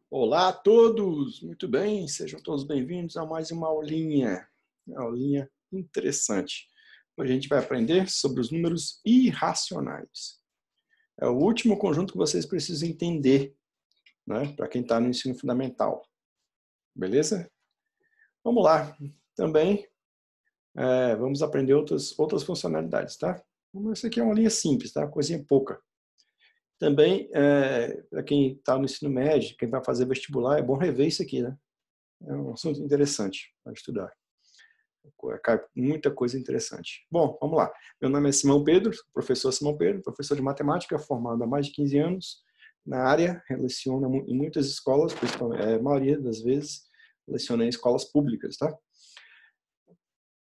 Olá a todos, muito bem, sejam todos bem-vindos a mais uma aulinha interessante. Hoje a gente vai aprender sobre os números irracionais. É o último conjunto que vocês precisam entender, né, para quem está no ensino fundamental, beleza? Vamos lá, também vamos aprender outras funcionalidades, tá? Isso aqui é uma linha simples, tá? Coisinha pouca. Também, para quem está no ensino médio, quem vai fazer vestibular, é bom rever isso aqui, né? É um assunto interessante para estudar. Cai muita coisa interessante. Bom, vamos lá. Meu nome é Simão Pedro, professor Simão Pedro, professor de matemática, formado há mais de 15 anos na área, leciono em muitas escolas, principalmente, a maioria das vezes, leciono em escolas públicas, tá?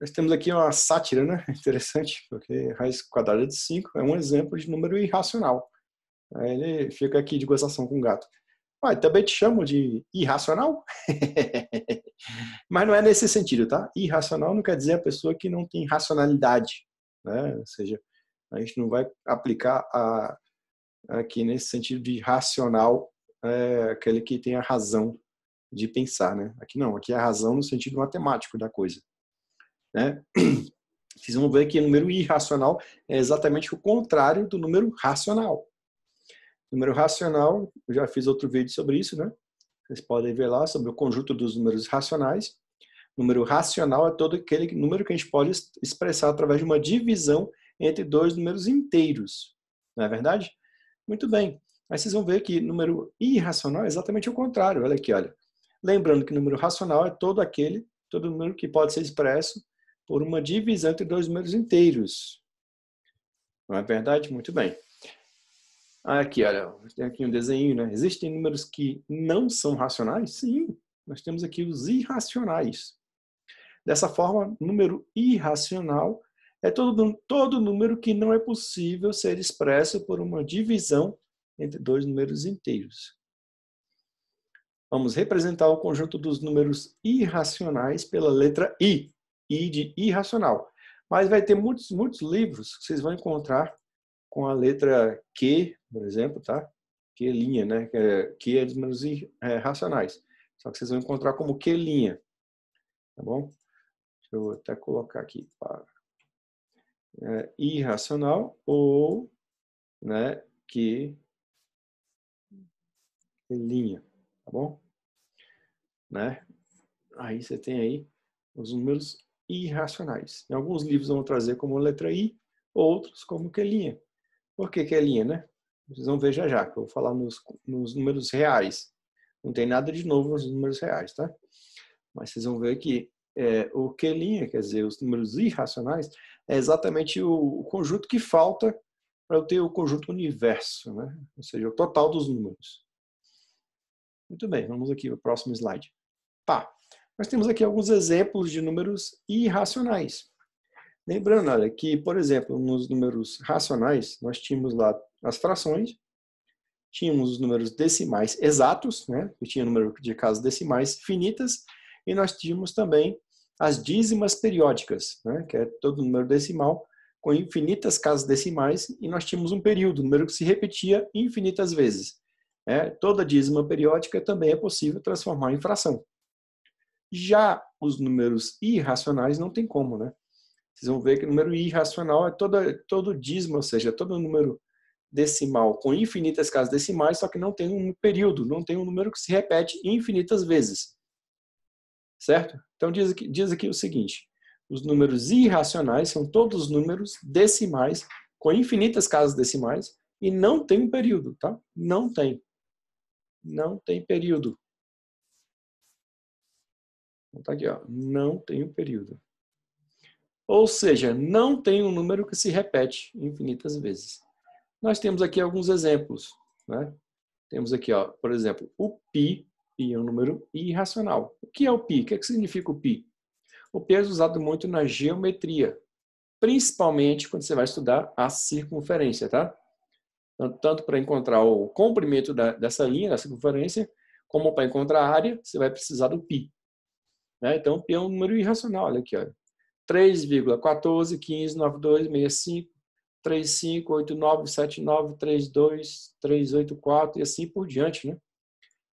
Nós temos aqui uma sátira, né? Interessante, porque raiz quadrada de 5 é um exemplo de número irracional. Aí ele fica aqui de gozação com o gato. Também te chamo de irracional? Mas não é nesse sentido, tá? Irracional não quer dizer a pessoa que não tem racionalidade, né? Ou seja, a gente não vai aplicar aqui nesse sentido de racional aquele que tem a razão de pensar, né? Aqui não, aqui é a razão no sentido matemático da coisa, né? Vocês vão ver que o número irracional é exatamente o contrário do número racional. O número racional, eu já fiz outro vídeo sobre isso, né? Vocês podem ver lá sobre o conjunto dos números racionais. O número racional é todo aquele número que a gente pode expressar através de uma divisão entre dois números inteiros. Não é verdade? Muito bem. Aí vocês vão ver que número irracional é exatamente o contrário. Olha aqui, olha. Lembrando que número racional é todo número que pode ser expresso por uma divisão entre dois números inteiros. Não é verdade? Muito bem. Aqui, olha, tem aqui um desenho, né? Existem números que não são racionais? Sim, nós temos aqui os irracionais. Dessa forma, número irracional é todo número que não é possível ser expresso por uma divisão entre dois números inteiros. Vamos representar o conjunto dos números irracionais pela letra I. I de irracional. Mas vai ter muitos livros que vocês vão encontrar com a letra Q, por exemplo, tá? Q linha, né? Que é dos números racionais. Só que vocês vão encontrar como Q linha, tá bom? Deixa eu até colocar aqui para irracional ou, né? Q linha, tá bom? Né? Aí você tem aí os números irracionais. Em alguns livros vão trazer como letra I, outros como Q linha. Por que Q linha, né? Vocês vão ver já já, que eu vou falar nos números reais. Não tem nada de novo nos números reais, tá? Mas vocês vão ver que o Q', quer dizer, os números irracionais, é exatamente o conjunto que falta para eu ter o conjunto universo, né? Ou seja, o total dos números. Muito bem, vamos aqui para o próximo slide. Tá, nós temos aqui alguns exemplos de números irracionais. Lembrando, olha, que, por exemplo, nos números racionais, nós tínhamos lá as frações, tínhamos os números decimais exatos, né? Que tinha número de casas decimais finitas, e nós tínhamos também as dízimas periódicas, né? Que é todo número decimal com infinitas casas decimais, e nós tínhamos um período, um número que se repetia infinitas vezes. Toda dízima periódica também é possível transformar em fração. Já os números irracionais não tem como, né? Vocês vão ver que o número irracional é todo dízimo, ou seja, todo número decimal com infinitas casas decimais, só que não tem um período, não tem um número que se repete infinitas vezes. Certo? Então diz aqui o seguinte: os números irracionais são todos os números decimais com infinitas casas decimais e não tem um período, tá? Não tem. Não tem período. Então tá aqui, ó. Não tem um período. Ou seja, não tem um número que se repete infinitas vezes. Nós temos aqui alguns exemplos, né? Temos aqui, ó, por exemplo, o π é um número irracional. O que é o π? O que significa o π? O π é usado muito na geometria, principalmente quando você vai estudar a circunferência, tá? Tanto para encontrar o comprimento dessa linha, da circunferência, como para encontrar a área, você vai precisar do π. Né? Então, o π é um número irracional. Olha aqui, ó. 3,14, 15, 92, 65, 35, 89, 79, 32, 384 e assim por diante, né?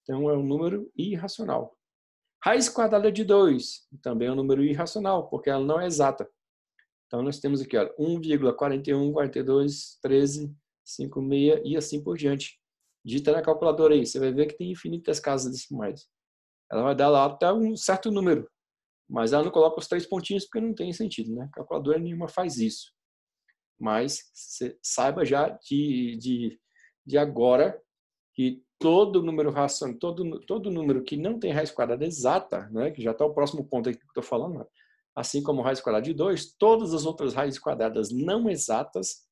Então, é um número irracional. Raiz quadrada de 2 também é um número irracional, porque ela não é exata. Então, nós temos aqui 1,41, 42, 13, 56 e assim por diante. Digita na calculadora aí, você vai ver que tem infinitas casas decimais. Ela vai dar lá até um certo número, mas ela não coloca os 3 pontinhos porque não tem sentido, né? Calculadora nenhuma faz isso. Mas você saiba já de agora que todo número racional, todo número que não tem raiz quadrada exata, né? Que já está o próximo ponto aqui que eu estou falando, né? Assim como raiz quadrada de 2, todas as outras raízes quadradas não exatas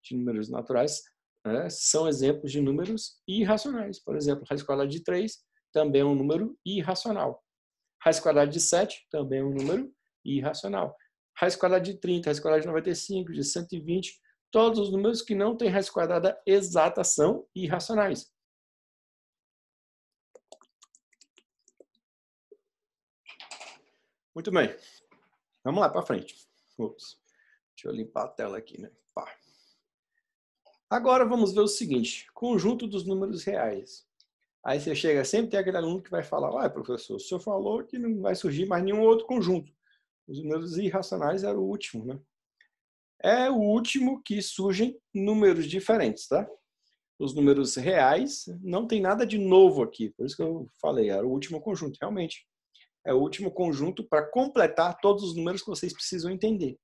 de números naturais, né, são exemplos de números irracionais. Por exemplo, raiz quadrada de 3 também é um número irracional. Raiz quadrada de 7 também é um número irracional. Raiz quadrada de 30, raiz quadrada de 95, de 120, todos os números que não têm raiz quadrada exata são irracionais. Muito bem. Vamos lá para frente. Ups. Deixa eu limpar a tela aqui, né? Pá. Agora vamos ver o seguinte, conjunto dos números reais. Aí você chega, sempre tem aquele aluno que vai falar, ué, professor, o senhor falou que não vai surgir mais nenhum outro conjunto. Os números irracionais era o último, né? É o último que surgem números diferentes, tá? Os números reais não tem nada de novo aqui, por isso que eu falei, era o último conjunto, realmente. É o último conjunto para completar todos os números que vocês precisam entender,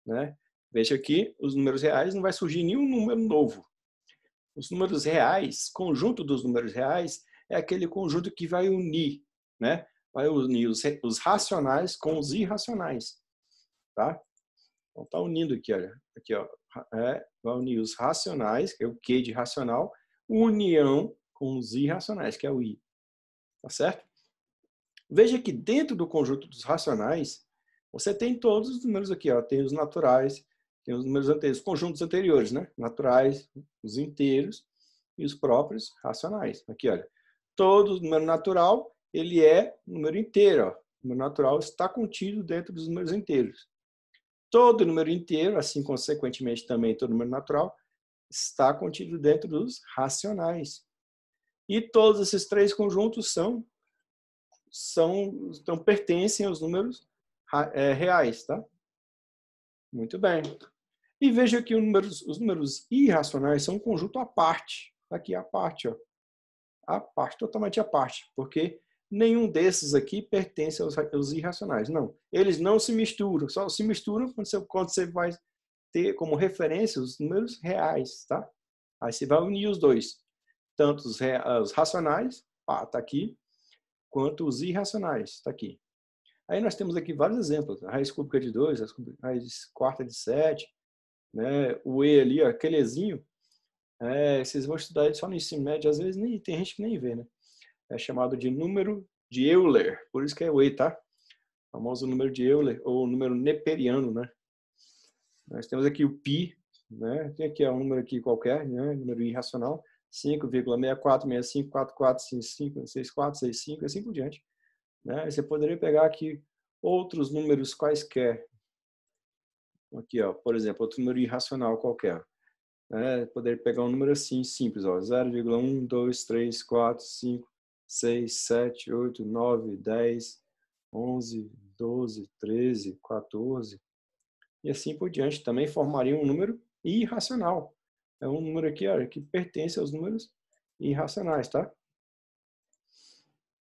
né? Veja aqui, os números reais não vai surgir nenhum número novo. Os números reais, conjunto dos números reais, é aquele conjunto que vai unir, né? Vai unir os racionais com os irracionais, tá? Então tá unindo aqui, olha, aqui ó, vai unir os racionais, que é o Q de racional, união com os irracionais, que é o I, tá certo? Veja que dentro do conjunto dos racionais, você tem todos os números aqui, ó, tem os naturais, tem os números anteriores, os conjuntos anteriores, né? Naturais, os inteiros e os próprios racionais. Aqui, olha, todo número natural, ele é número inteiro, ó. O número natural está contido dentro dos números inteiros. Todo número inteiro, assim consequentemente também todo número natural, está contido dentro dos racionais. E todos esses 3 conjuntos pertencem aos números reais, tá? Muito bem. E veja que os números irracionais são um conjunto à parte. Aqui à parte, ó. À parte, totalmente à parte, porque nenhum desses aqui pertence aos irracionais. Não, eles não se misturam, só se misturam quando você vai ter como referência os números reais, tá? Aí você vai unir os dois, tanto os racionais, tá aqui, quanto os irracionais, tá aqui. Aí nós temos aqui vários exemplos, a raiz cúbica de 2, a raiz quarta de 7, né? O E ali, ó, aquele Ezinho, vocês vão estudar ele só no ensino médio, às vezes tem gente que nem vê, né? É chamado de número de Euler, por isso que é o E, tá? O famoso número de Euler, ou número neperiano, né? Nós temos aqui o π, né? Tem aqui um número aqui qualquer, né? Número irracional, 5,646545656465 e assim por diante. Né? Você poderia pegar aqui outros números quaisquer. Aqui, ó, por exemplo, outro número irracional qualquer. Poderia pegar um número assim, simples, 0,1, 2, 3, 4, 5, 6, 7, 8, 9, 10, 11, 12, 13, 14, e assim por diante. Também formaria um número irracional. É um número aqui, olha, que pertence aos números irracionais, tá?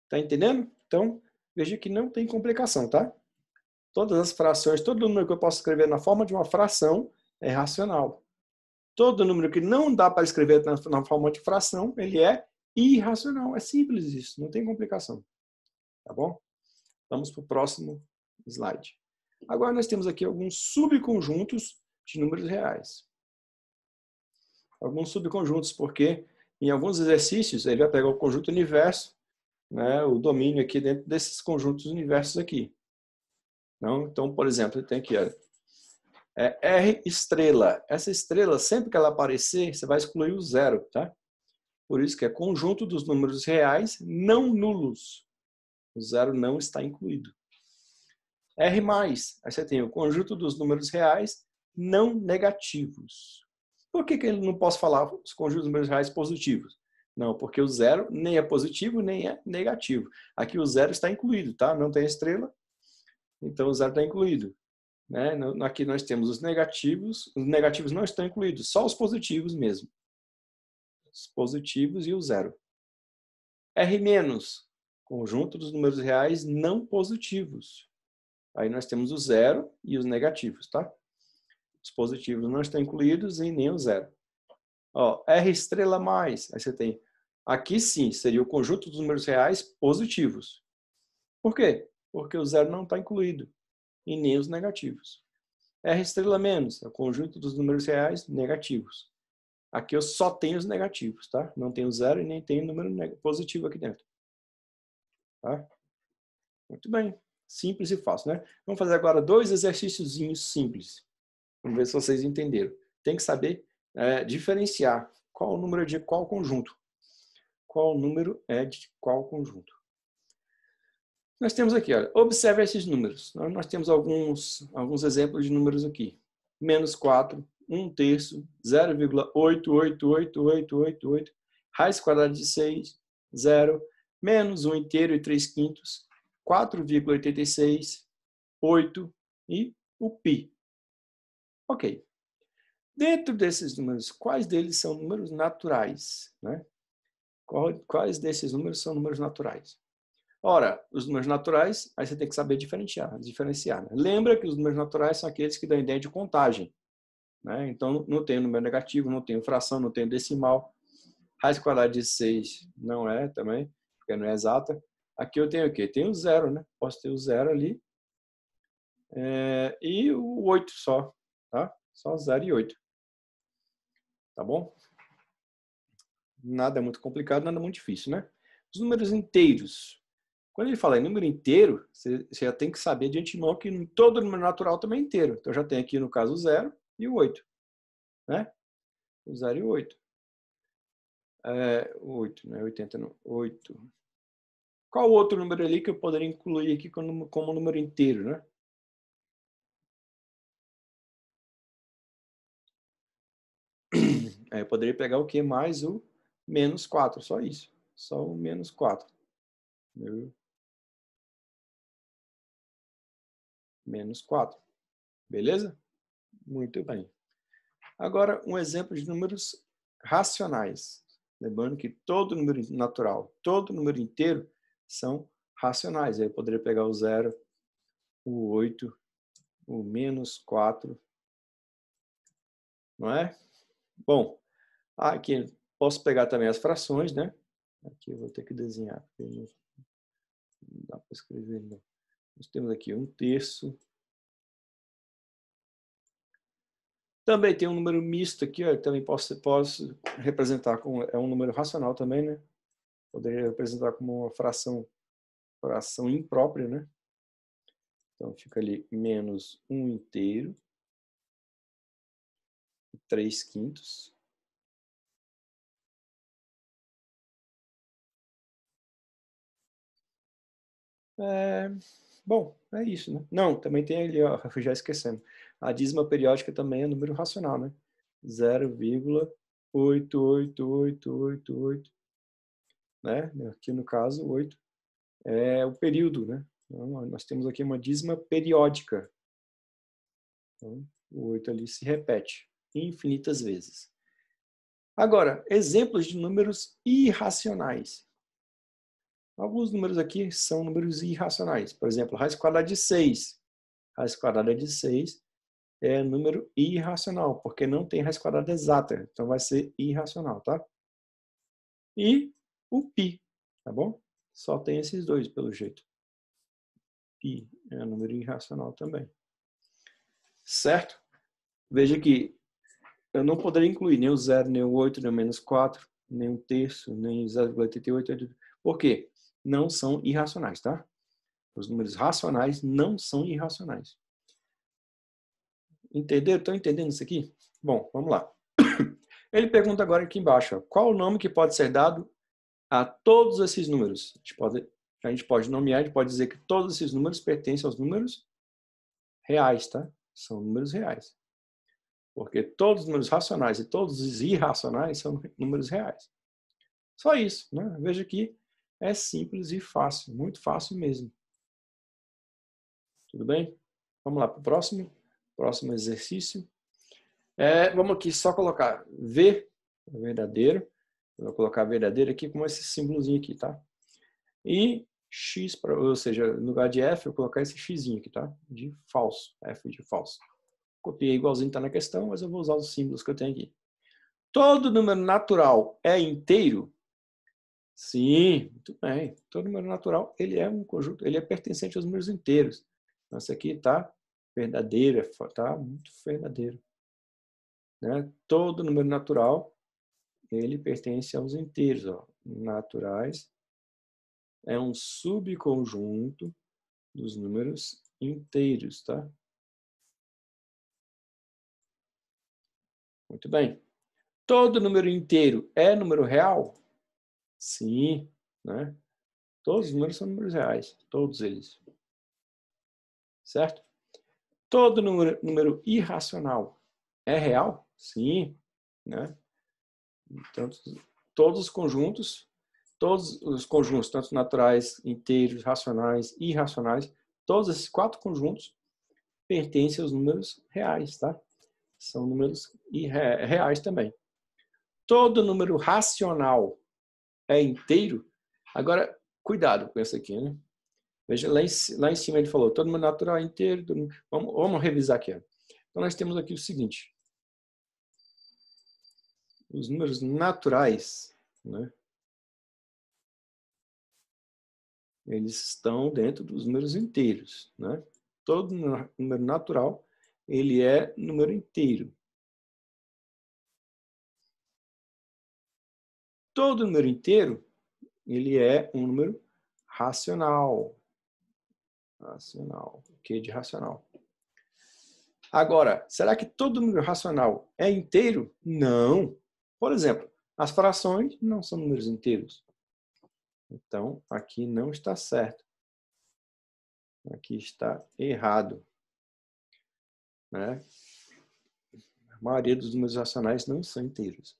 Tá entendendo? Então, veja que não tem complicação, tá? Todas as frações, todo número que eu posso escrever na forma de uma fração é racional. Todo número que não dá para escrever na forma de fração, ele é irracional. É simples isso, não tem complicação. Tá bom? Vamos para o próximo slide. Agora nós temos aqui alguns subconjuntos de números reais. Alguns subconjuntos, porque em alguns exercícios ele vai pegar o conjunto universo, né, o domínio aqui dentro desses conjuntos universos aqui. Então, por exemplo, tem aqui, olha, R estrela. Essa estrela, sempre que ela aparecer, você vai excluir o zero, tá? Por isso que é conjunto dos números reais não nulos. O zero não está incluído. R+, aí você tem o conjunto dos números reais não negativos. Por que eu não posso falar os conjuntos dos números reais positivos? Não, porque o zero nem é positivo, nem é negativo. Aqui o zero está incluído, tá? Não tem estrela, então o zero está incluído. Né? Aqui nós temos os negativos não estão incluídos, só os positivos mesmo. Os positivos e o zero. R-, conjunto dos números reais não positivos. Aí nós temos o zero e os negativos, tá? Os positivos não estão incluídos e nem o zero. Ó, R'-, aí você tem, aqui sim, seria o conjunto dos números reais positivos. Por quê? Porque o zero não está incluído e nem os negativos. R'- é o conjunto dos números reais negativos. Aqui eu só tenho os negativos, tá? Não tenho zero e nem tenho número positivo aqui dentro. Tá? Muito bem. Simples e fácil, né? Vamos fazer agora 2 exercíciozinhos simples. Vamos ver se vocês entenderam. Tem que saber diferenciar qual o número é de qual conjunto. Qual número é de qual conjunto. Nós temos aqui, olha, observe esses números. Nós temos alguns exemplos de números aqui. -4, 1/3, 0,888888, raiz quadrada de 6, 0, -1 inteiro e 3/5, 4,86, 8 e o π. Ok. Dentro desses números, quais deles são números naturais? Né? Quais desses números são números naturais? Ora, os números naturais, aí você tem que saber diferenciar. Né? Lembra que os números naturais são aqueles que dão ideia de contagem. Né? Então, não tem número negativo, não tem fração, não tem decimal. Raiz quadrada de 6 não é também, porque não é exata. Aqui eu tenho o quê? Tenho o zero, né? Posso ter o zero ali. E o 8 só. Tá? Só 0 e 8. Tá bom? Nada muito complicado, nada muito difícil, né? Os números inteiros. Quando ele fala em número inteiro, você já tem que saber de antemão que todo número natural também é inteiro. Então, já tem aqui, no caso, o 0 e o 8. Né? O 0 e o 8. O 8, né? 80 não. 8. Qual outro número ali que eu poderia incluir aqui como número inteiro, né? Eu poderia pegar o quê? Mais o -4, só isso. Só o -4. -4. Beleza? Muito bem. Agora, um exemplo de números racionais. Lembrando que todo número natural, todo número inteiro são racionais. Aí eu poderia pegar o 0, o 8, o -4, não é? Bom, aqui posso pegar também as frações, né? Aqui eu vou ter que desenhar, porque não dá para escrever, não. Nós temos aqui 1/3. Também tem um número misto aqui, ó, também posso representar como é um número racional também, né? Poderia representar como uma fração imprópria, né? Então fica ali -1 inteiro e 3/5. Bom, é isso, né? Não, também tem ali, ó, já esquecendo. A dízima periódica também é número racional, né? 0,88888, né? Aqui no caso, 8 é o período, né? Então, nós temos aqui uma dízima periódica. Então, o 8 ali se repete infinitas vezes. Agora, exemplos de números irracionais. Alguns números aqui são números irracionais. Por exemplo, raiz quadrada de 6. Raiz quadrada de 6 é número irracional, porque não tem raiz quadrada exata. Então, vai ser irracional, tá? E o π, tá bom? Só tem esses dois, pelo jeito. Π é número irracional também. Certo? Veja que eu não poderia incluir nem o 0, nem o 8, nem o -4, nem 1/3, nem 0,88. Por quê? Não são irracionais, tá? Os números racionais não são irracionais. Entenderam? Estão entendendo isso aqui? Bom, vamos lá. Ele pergunta agora aqui embaixo, ó, qual o nome que pode ser dado a todos esses números? A gente pode nomear, a gente pode dizer que todos esses números pertencem aos números reais, tá? São números reais. Porque todos os números racionais e todos os irracionais são números reais. Só isso, né? Veja que é simples e fácil, muito fácil mesmo. Tudo bem? Vamos lá para o próximo exercício. Vamos aqui só colocar V, verdadeiro. Eu vou colocar verdadeiro aqui com esse símbolozinho aqui, tá? E X, ou seja, no lugar de F, eu vou colocar esse Xzinho aqui, tá? De falso, F de falso. Copiei igualzinho está na questão, mas eu vou usar os símbolos que eu tenho aqui. Todo número natural é inteiro? Sim, muito bem. Todo número natural, ele é um conjunto, ele é pertencente aos números inteiros. Então, esse aqui está verdadeiro, está muito verdadeiro. Né? Todo número natural, ele pertence aos inteiros. Ó. Naturais é um subconjunto dos números inteiros, tá? Muito bem. Todo número inteiro é número real? Sim, né? Todos os números são números reais, todos eles. Certo? Todo número irracional é real? Sim, né? Então, todos os conjuntos, tanto naturais, inteiros, racionais e irracionais, todos esses 4 conjuntos pertencem aos números reais, tá? São números reais também. Todo número racional é inteiro? Agora, cuidado com isso aqui, né? Veja, lá em cima ele falou, todo número natural é inteiro. Vamos revisar aqui. Ó. Então, nós temos aqui o seguinte. Os números naturais, né? Eles estão dentro dos números inteiros, né? Todo número natural, ele é número inteiro. Todo número inteiro, ele é um número racional. Racional. O que de racional? Agora, será que todo número racional é inteiro? Não. Por exemplo, as frações não são números inteiros. Então, aqui não está certo. Aqui está errado. Né? A maioria dos números racionais não são inteiros.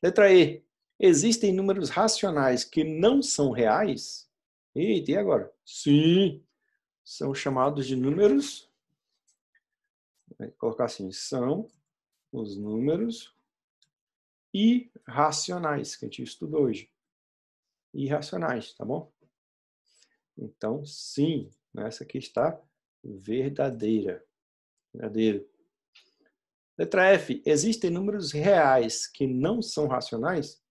Letra E. Existem números racionais que não são reais? Eita, e agora? Sim. São chamados de números... Vou colocar assim. São os números irracionais, que a gente estudou hoje. Irracionais, tá bom? Então, sim. Essa aqui está verdadeira. Verdadeiro. Letra F. Existem números reais que não são racionais?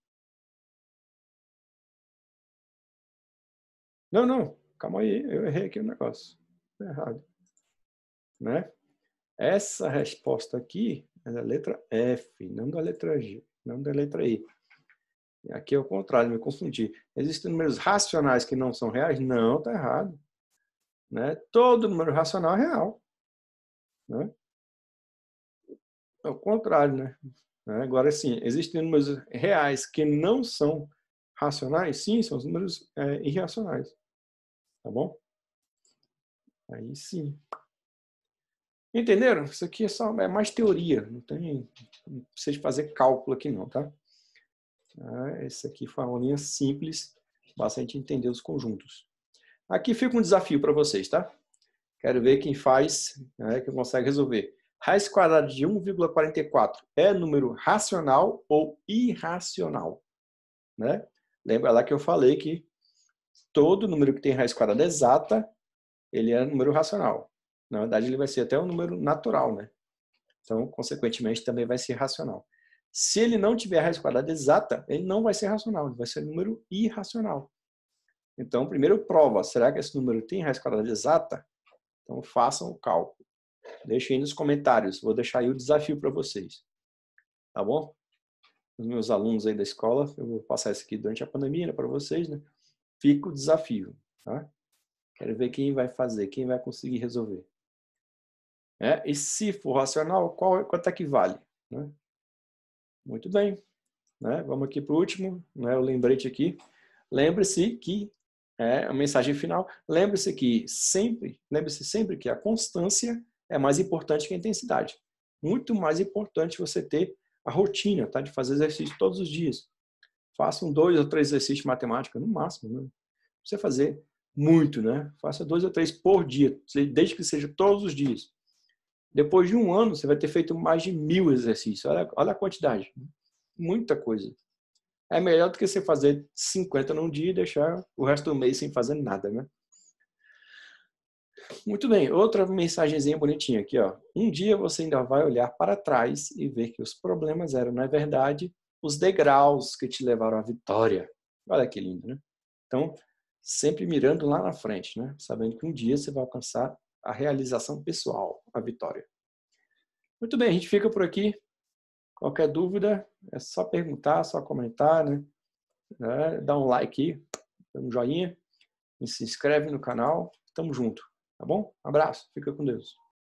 Não. Calma aí. Eu errei aqui o negócio. Tá errado. Né? Essa resposta aqui é da letra F, não da letra G, não da letra I. E aqui é o contrário, me confundi. Existem números racionais que não são reais? Não, está errado. Né? Todo número racional é real. Né? É o contrário, né? Agora, sim, existem números reais que não são racionais? Sim, são os números irracionais. Tá bom? Aí sim. Entenderam? Isso aqui é mais teoria. Não precisa fazer cálculo aqui não, tá? Essa aqui foi uma linha simples. Basta a gente entender os conjuntos. Aqui fica um desafio para vocês, tá? Quero ver quem faz, quem consegue resolver. Raiz quadrada de 1,44 é número racional ou irracional? Né? Lembra lá que eu falei que todo número que tem raiz quadrada exata, ele é número racional. Na verdade, ele vai ser até um número natural, né? Então, consequentemente, também vai ser racional. Se ele não tiver raiz quadrada exata, ele não vai ser racional, ele vai ser um número irracional. Então, primeiro prova, será que esse número tem raiz quadrada exata? Então, façam o cálculo. Deixem aí nos comentários, vou deixar aí o desafio para vocês. Tá bom? Os meus alunos aí da escola, eu vou passar isso aqui durante a pandemia, né, para vocês, né? Fica o desafio, tá? Quero ver quem vai fazer, quem vai conseguir resolver. E se for racional, quanto é que vale? Né? Muito bem. Né? Vamos aqui para o último, né? O lembrete aqui. Lembre-se que, a mensagem final, lembre-se sempre que a constância é mais importante que a intensidade. Muito mais importante você ter a rotina, tá? De fazer exercício todos os dias. Faça 2 ou 3 exercícios de matemática, no máximo, né? Não precisa fazer muito, né? Faça 2 ou 3 por dia, desde que seja todos os dias. Depois de 1 ano, você vai ter feito mais de 1000 exercícios. Olha a quantidade. Muita coisa. É melhor do que você fazer 50 num dia e deixar o resto do mês sem fazer nada, né? Muito bem, outra mensagenzinha bonitinha aqui, ó. Um dia você ainda vai olhar para trás e ver que os problemas eram, na verdade, os degraus que te levaram à vitória. Olha que lindo, né? Então, sempre mirando lá na frente, né? Sabendo que um dia você vai alcançar a realização pessoal, a vitória. Muito bem, a gente fica por aqui. Qualquer dúvida, é só perguntar, só comentar, né? Dá um like aí, um joinha, e se inscreve no canal. Tamo junto, tá bom? Abraço, fica com Deus.